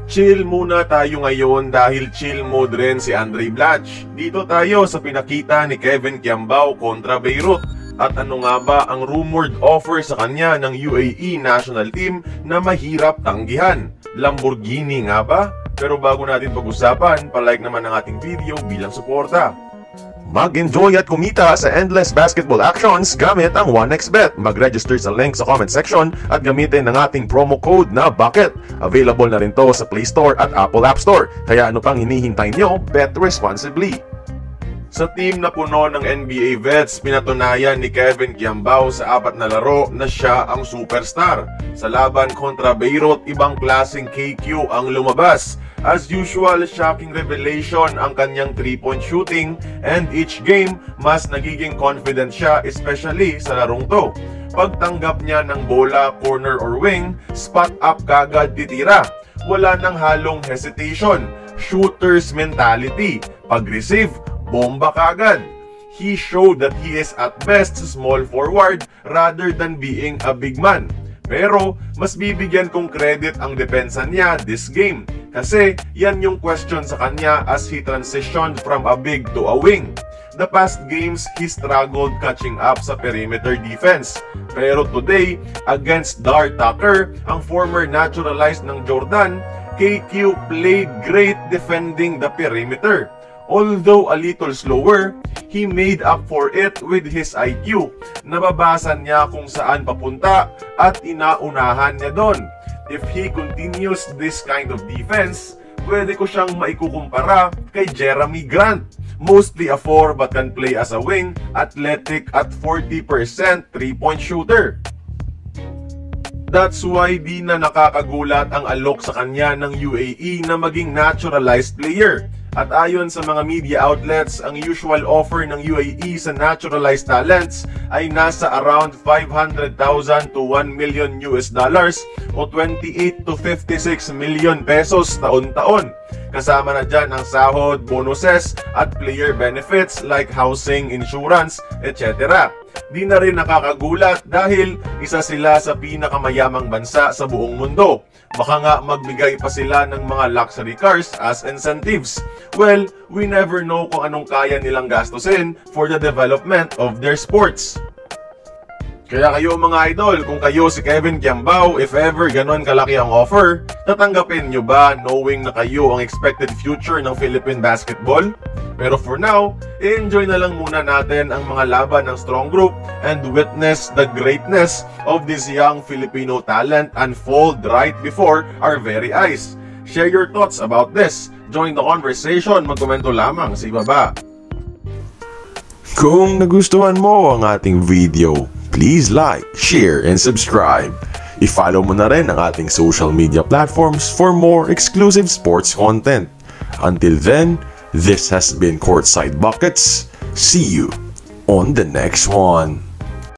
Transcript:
Chill muna tayo ngayon dahil chill mode rin si Andrei Blatch. Dito tayo sa pinakita ni Kevin Kiambao kontra Beirut. At ano nga ba ang rumored offer sa kanya ng UAE national team na mahirap tanggihan? Lamborghini nga ba? Pero bago natin pag-usapan, palike naman ang ating video bilang suporta. Mag-enjoy at kumita sa endless basketball actions gamit ang 1xBet. Mag-register sa link sa comment section at gamitin ang ating promo code na BUCKET. Available na rin to sa Play Store at Apple App Store. Kaya ano pang hinihintay nyo, bet responsibly. Sa team na puno ng NBA vets, pinatunayan ni Kevin Kiambao sa 4 na laro na siya ang superstar. Sa laban kontra Beirut, ibang klaseng KQ ang lumabas. As usual, shocking revelation ang kanyang 3-point shooting, and each game, mas nagiging confident siya, especially sa larong to. Pagtanggap niya ng bola, corner or wing, spot up kagad titira. Wala nang halong hesitation, shooter's mentality. Pag-receive, bomba kagad. He showed that he is at best small forward rather than being a big man. Pero, mas bibigyan kong credit ang depensa niya this game. Kasi, yan yung question sa kanya as he transitioned from a big to a wing. The past games, he struggled catching up sa perimeter defense. Pero today, against Dar Tucker, ang former naturalized ng Jordan, KQ played great defending the perimeter. Although a little slower, he made up for it with his IQ. Nababasa niya kung saan papunta at inaunahan niya doon. If he continues this kind of defense, pwede ko siyang maikukumpara kay Jeremy Grant. Mostly a 4 but can play as a wing, athletic at 40% 3-point shooter. That's why di na nakakagulat ang alok sa kanya ng UAE na maging naturalized player. At ayon sa mga media outlets, ang usual offer ng UAE sa naturalized talents ay nasa around 500,000 to 1 million US dollars o 28 to 56 million pesos taon-taon. Kasama na dyan ang sahod, bonuses at player benefits like housing, insurance, etc. Di na rin nakakagulat dahil isa sila sa pinakamayamang bansa sa buong mundo. Baka nga magbigay pa sila ng mga luxury cars as incentives. Well, we never know kung anong kaya nilang gastusin for the development of their sports. Kaya kayo mga idol, kung kayo si Kevin Kiambao, if ever ganon kalaki ang offer, tatanggapin nyo ba knowing na kayo ang expected future ng Philippine basketball? Pero for now, enjoy na lang muna natin ang mga laban ng Strong Group and witness the greatness of this young Filipino talent unfold right before our very eyes. Share your thoughts about this. Join the conversation, magkomento lamang sa ibaba. Kung nagustuhan mo ang ating video, please like, share, and subscribe. I-follow mo na rin ang ating social media platforms for more exclusive sports content. Until then, this has been Courtside Buckets. See you on the next one.